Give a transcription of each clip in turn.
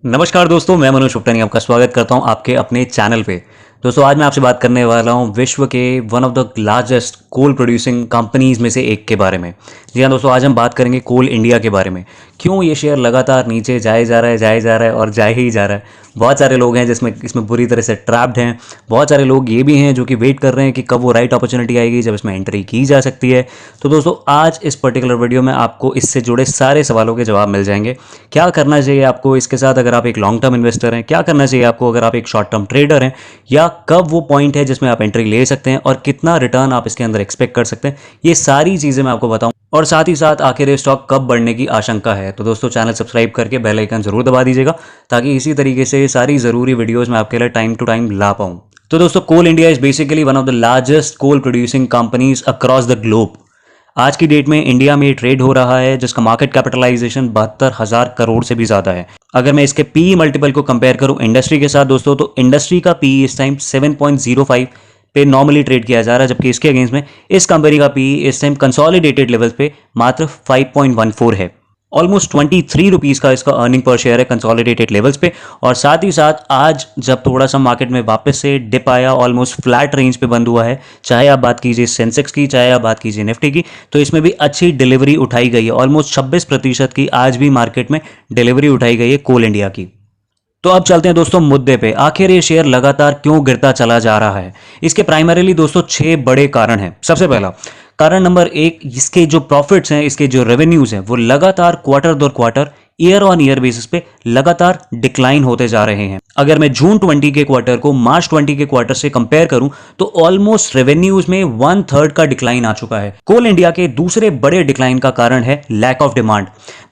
नमस्कार दोस्तों, मैं मनोज गुप्ता आपका स्वागत करता हूं आपके अपने चैनल पे। दोस्तों आज मैं आपसे बात करने वाला हूं विश्व के one of the largest coal producing companies में से एक के बारे में। जी हाँ दोस्तों, आज हम बात करेंगे कोल इंडिया के बारे में। क्यों ये शेयर लगातार नीचे जाए जा रहा है और जाए ही जा रहा है। बहुत सारे लोग हैं जिसमें इसमें बुरी तरह से ट्रैप्ड हैं। बहुत सारे लोग ये भी हैं जो कि वेट कर रहे हैं कि कब वो राइट अपॉर्चुनिटी आएगी जब इसमें एंट्री की जा सकती है। तो दोस्तों आज इस पर्टिकुलर वीडियो में आपको इससे जुड़े सारे सवालों के जवाब मिल जाएंगे। क्या करना चाहिए आपको इसके साथ अगर आप एक लॉन्ग टर्म इन्वेस्टर हैं, क्या करना चाहिए आपको अगर आप एक शॉर्ट टर्म ट्रेडर हैं, या कब वो पॉइंट है जिसमें आप एंट्री ले सकते हैं और कितना रिटर्न आप इसके अंदर एक्सपेक्ट कर सकते हैं, ये सारी चीज़ें मैं आपको बताऊं। और साथ ही साथ आखिर ये स्टॉक कब बढ़ने की आशंका है। तो दोस्तों चैनल सब्सक्राइब करके बेल आइकन जरूर दबा दीजिएगा ताकि इसी तरीके से सारी ज़रूरी वीडियोज़ मैं आपके लिए टाइम टू टाइम ला पाऊँ। तो दोस्तों Coal India is basically one of the largest coal producing companies across the globe. आज की डेट में इंडिया में ट्रेड हो रहा है जिसका मार्केट कैपिटलाइजेशन 72,000 करोड़ से भी ज़्यादा है। अगर मैं इसके पीई मल्टीपल को कंपेयर करूं इंडस्ट्री के साथ दोस्तों, तो इंडस्ट्री का पीई इस टाइम 7.05 पे नॉर्मली ट्रेड किया जा रहा है, जबकि इसके अगेंस्ट में इस कंपनी का पीई इस टाइम कंसोलिडेटेड लेवल पे मात्र 5.14 है। ऑलमोस्ट 23 रुपीज़ का इसका अर्निंग पर शेयर है कंसोलिडेटेड लेवल्स पे। और साथ ही साथ आज जब थोड़ा सा मार्केट में वापस से डिप आया, ऑलमोस्ट फ्लैट रेंज पे बंद हुआ है, चाहे आप बात कीजिए सेंसेक्स की, चाहे आप बात कीजिए निफ्टी की, तो इसमें भी अच्छी डिलीवरी उठाई गई है। ऑलमोस्ट 26% की आज भी मार्केट में डिलीवरी उठाई गई है कोल इंडिया की। तो अब चलते हैं दोस्तों मुद्दे पे, आखिर ये शेयर लगातार क्यों गिरता चला जा रहा है। इसके प्राइमरीली दोस्तों 6 बड़े कारण हैं। सबसे पहला कारण नंबर 1, इसके जो प्रॉफिट्स हैं, इसके जो रेवेन्यूज हैं, वो लगातार क्वार्टर दर quarter year on year basis पे लगातार डिक्लाइन होते जा रहे हैं। अगर मैं जून 20 के क्वार्टर को मार्च 20 के क्वार्टर से कंपेयर करूं तो ऑलमोस्ट रेवेन्यूज में 1/3 का डिक्लाइन आ चुका है। कोल इंडिया के दूसरे बड़े डिक्लाइन का कारण है लैक ऑफ डिमांड।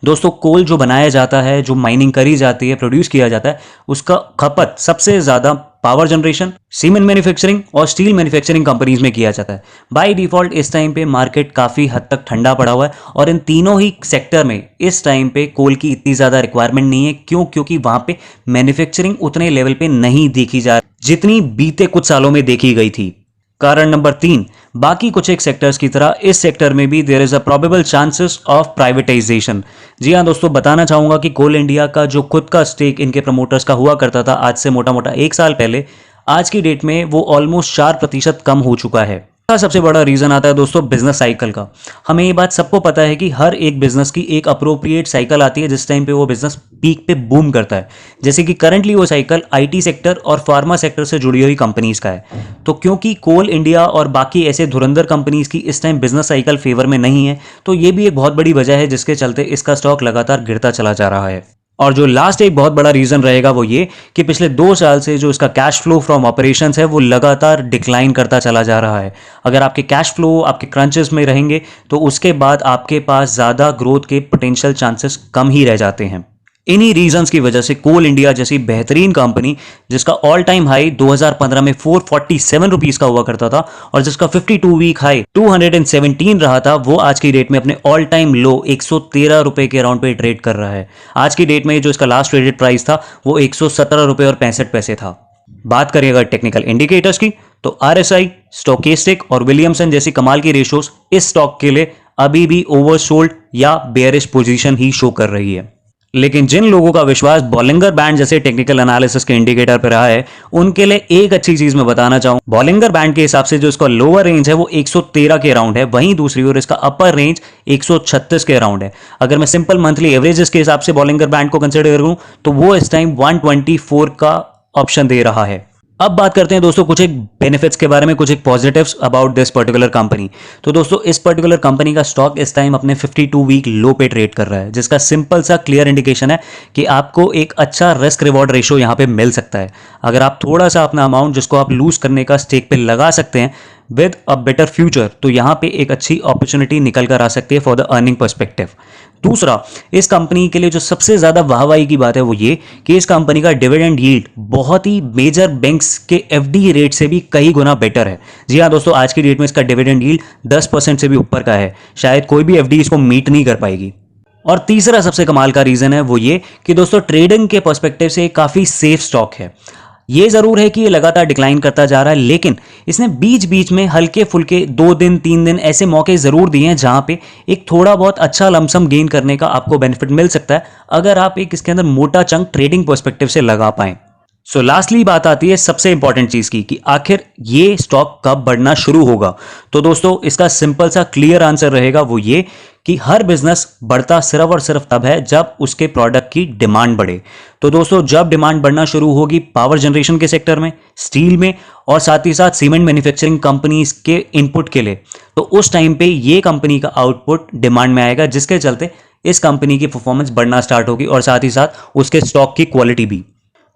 दोस्तों कोल जो बनाया जाता है, जो माइनिंग करी जाती है, प्रोड्यूस किया जाता है, उसका खपत सबसे ज्यादा पावर जनरेशन, सीमेंट मैन्युफैक्चरिंग और स्टील मैन्युफैक्चरिंग कंपनीज में किया जाता है। बाय डिफॉल्ट इस टाइम पे मार्केट काफी हद तक ठंडा पड़ा हुआ है और इन तीनों ही सेक्टर में इस टाइम पे कोल की इतनी ज्यादा रिक्वायरमेंट नहीं है। क्योंकि वहां पे मैन्युफैक्चरिंग उतने लेवल पे नहीं देखी जा रही जितनी बीते कुछ सालों में देखी गई थी। कारण नंबर 3, बाकी कुछ एक सेक्टर्स की तरह इस सेक्टर में भी there is a probable chances of privatization. जी हाँ दोस्तों, बताना चाहूंगा कि कोल इंडिया का जो खुद का स्टेक इनके प्रमोटर्स का हुआ करता था आज से मोटा मोटा 1 साल पहले, आज की डेट में वो ऑलमोस्ट 4% कम हो चुका है। सबसे बड़ा रीजन आता है दोस्तों बिजनेस साइकिल का। हमें ये बात सबको पता है कि हर एक बिजनेस की एक अप्रोप्रिएट साइकिल आती है जिस टाइम पे वो बिजनेस पीक पे बूम करता है। जैसे कि करंटली वो साइकिल आईटी सेक्टर और फार्मा सेक्टर से जुड़ी हुई कंपनीज का है। तो क्योंकि कोल इंडिया और बाकी ऐसे धुरंधर कंपनीज की इस टाइम बिजनेस साइकिल फेवर में नहीं है, तो ये भी एक बहुत बड़ी वजह है जिसके चलते इसका स्टॉक लगातार गिरता चला जा रहा है। और जो लास्ट एक बहुत बड़ा रीजन रहेगा वो ये कि पिछले 2 साल से जो इसका कैश फ्लो फ्रॉम ऑपरेशंस है वो लगातार डिक्लाइन करता चला जा रहा है। अगर आपके कैश फ्लो आपके क्रंचेस में रहेंगे तो उसके बाद आपके पास ज़्यादा ग्रोथ के पोटेंशियल चांसेस कम ही रह जाते हैं। इन्हीं रीजंस की वजह से कोल इंडिया जैसी बेहतरीन कंपनी जिसका ऑल टाइम हाई 2015 में 447 रुपीस का हुआ करता था और जिसका 52 वीक हाई 217 रहा था, वो आज की डेट में अपने ऑल टाइम लो 113 रुपए के अराउंड पे ट्रेड कर रहा है। आज की डेट में जो इसका लास्ट ट्रेडेड प्राइस था वो 117 रुपए और 65 पैसे था। बात करें अगर टेक्निकल इंडिकेटर्स की तो RSI, स्टोकेस्टिक और विलियमसन जैसी कमाल की रेशोज इस स्टॉक के लिए अभी भी ओवरसोल्ड या बेयरिश पोजीशन ही शो कर रही है। लेकिन जिन लोगों का विश्वास बॉलिंगर बैंड जैसे टेक्निकल एनालिसिस के इंडिकेटर पर रहा है, उनके लिए एक अच्छी चीज मैं बताना चाहूं। बॉलिंगर बैंड के हिसाब से जो इसका लोअर रेंज है वो 113 के अराउंड है, वहीं दूसरी ओर इसका अपर रेंज 136 के अराउंड है। अगर मैं सिंपल मंथली एवरेजेस के हिसाब से बॉलिंगर बैंड को कंसिडर करूं तो वो इस टाइम 124 का ऑप्शन दे रहा है। अब बात करते हैं दोस्तों कुछ एक बेनिफिट्स के बारे में, कुछ एक positives about this particular company. तो दोस्तों इस पर्टिकुलर कंपनी का स्टॉक इस टाइम अपने 52 वीक लो पे ट्रेड कर रहा है, जिसका सिंपल सा क्लियर इंडिकेशन है कि आपको एक अच्छा रिस्क रिवॉर्ड रेशो यहां पे मिल सकता है। अगर आप थोड़ा सा अपना अमाउंट जिसको आप लूज करने का स्टेक पे लगा सकते हैं विद अ बेटर फ्यूचर, तो यहां पे एक अच्छी अपॉर्चुनिटी निकल कर आ सकती है फॉर द अर्निंग पर्सपेक्टिव। दूसरा, इस कंपनी के लिए जो सबसे ज्यादा वाहवाही की बात है वो ये कि इस कंपनी का डिविडेंड यील्ड बहुत ही मेजर बैंक्स के एफडी रेट से भी कई गुना बेटर है। जी हाँ दोस्तों, आज की डेट में इसका डिविडेंड यील्ड 10% से भी ऊपर का है। शायद कोई भी एफडी इसको मीट नहीं कर पाएगी। और तीसरा सबसे कमाल का रीजन है वो ये कि दोस्तों ट्रेडिंग के पर्सपेक्टिव से काफी सेफ स्टॉक है। ये जरूर है कि ये लगातार डिक्लाइन करता जा रहा है, लेकिन इसने बीच बीच में हल्के फुल्के 2 दिन 3 दिन ऐसे मौके जरूर दिए हैं जहां पे एक थोड़ा बहुत अच्छा लमसम गेन करने का आपको बेनिफिट मिल सकता है अगर आप एक इसके अंदर मोटा चंक ट्रेडिंग पर्सपेक्टिव से लगा पाए। सो लास्टली बात आती है सबसे इंपॉर्टेंट चीज की कि आखिर ये स्टॉक कब बढ़ना शुरू होगा। तो दोस्तों इसका सिंपल सा क्लियर आंसर रहेगा वो ये कि हर बिजनेस बढ़ता सिर्फ और सिर्फ तब है जब उसके प्रोडक्ट की डिमांड बढ़े। तो दोस्तों जब डिमांड बढ़ना शुरू होगी पावर जनरेशन के सेक्टर में, स्टील में और साथ ही साथ सीमेंट मैन्युफैक्चरिंग कंपनीज के इनपुट के लिए, तो उस टाइम पे ये कंपनी का आउटपुट डिमांड में आएगा, जिसके चलते इस कंपनी की परफॉर्मेंस बढ़ना स्टार्ट होगी और साथ ही साथ उसके स्टॉक की क्वालिटी भी।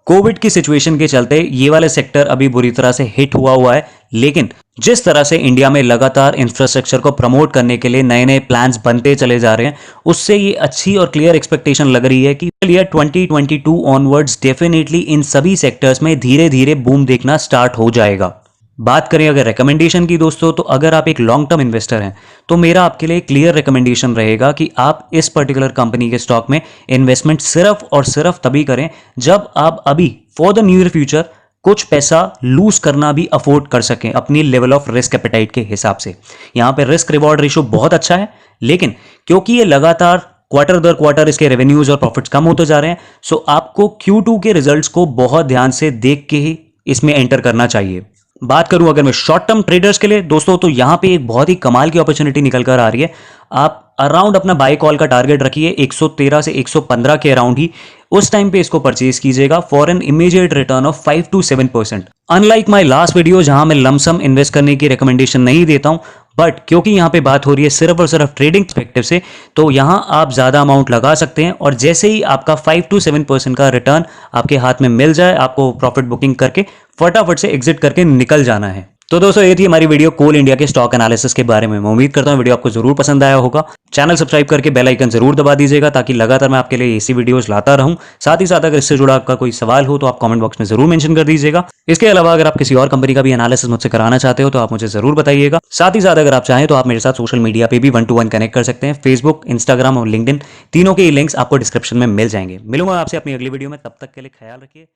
कोविड की सिचुएशन के चलते ये वाले सेक्टर अभी बुरी तरह से हिट हुआ है, लेकिन जिस तरह से इंडिया में लगातार इंफ्रास्ट्रक्चर को प्रमोट करने के लिए नए नए प्लान्स बनते चले जा रहे हैं, उससे ये अच्छी और क्लियर एक्सपेक्टेशन लग रही है कि ईयर 2022 ऑनवर्ड्स डेफिनेटली इन सभी सेक्टर्स में धीरे धीरे बूम देखना स्टार्ट हो जाएगा। बात करें अगर रिकमेंडेशन की दोस्तों, तो अगर आप एक लॉन्ग टर्म इन्वेस्टर हैं तो मेरा आपके लिए क्लियर रिकमेंडेशन रहेगा कि आप इस पर्टिकुलर कंपनी के स्टॉक में इन्वेस्टमेंट सिर्फ और सिर्फ तभी करें जब आप अभी फॉर द नियर फ्यूचर कुछ पैसा लूज करना भी अफोर्ड कर सकें अपनी लेवल ऑफ रिस्क एपेटाइट के हिसाब से। यहां पे रिस्क रिवॉर्ड रेशियो बहुत अच्छा है, लेकिन क्योंकि ये लगातार क्वार्टर दर क्वार्टर इसके रेवेन्यूज और प्रॉफिट्स कम होते जा रहे हैं, सो आपको Q2 के रिजल्ट्स को बहुत ध्यान से देख के ही इसमें एंटर करना चाहिए। बात करूं अगर मैं शॉर्ट टर्म ट्रेडर्स के लिए दोस्तों, तो यहां पे एक बहुत ही कमाल की अपॉर्चुनिटी निकल कर आ रही है। आप अराउंड अपना बाय कॉल का टारगेट रखिए 113 से 115 के अराउंड ही, उस टाइम पे इसको परचेज कीजिएगा for an immediate return of 5 to 7%। Unlike my last video जहां मैं लमसम इन्वेस्ट करने की रिकमेंडेशन नहीं देता हूं, बट क्योंकि यहां पे बात हो रही है सिर्फ और सिर्फ ट्रेडिंग पर्सपेक्टिव से, तो यहां आप ज्यादा अमाउंट लगा सकते हैं और जैसे ही आपका 5 to 7% का रिटर्न आपके हाथ में मिल जाए, आपको प्रॉफिट बुकिंग करके फटाफट से एग्जिट करके निकल जाना है। तो दोस्तों ये थी हमारी वीडियो कोल इंडिया के स्टॉक एनालिसिस के बारे में। मैं उम्मीद करता हूं वीडियो आपको जरूर पसंद आया होगा। चैनल सब्सक्राइब करके बेल आइकन जरूर दबा दीजिएगा ताकि लगातार मैं आपके लिए ऐसी वीडियोस लाता रहूं। साथ ही साथ अगर इससे जुड़ा आपका कोई सवाल हो तो आप कमेंट बॉक्स में जरूर मेंशन कर दीजिएगा। इसके अलावा अगर आप किसी और कंपनी का भी एनालिसिस मुझसे कराना चाहते हो तो आप मुझे जरूर बताइएगा। साथ ही साथ अगर आप चाहें तो आप मेरे साथ सोशल मीडिया पे भी 1-to-1 कनेक्ट कर सकते हैं। फेसबुक, इंस्टाग्राम और लिंक्डइन तीनों के लिंक्स आपको डिस्क्रिप्शन में मिल जाएंगे। मिलूंगा आपसे अपनी अगली वीडियो में, तब तक के लिए ख्याल रखिए।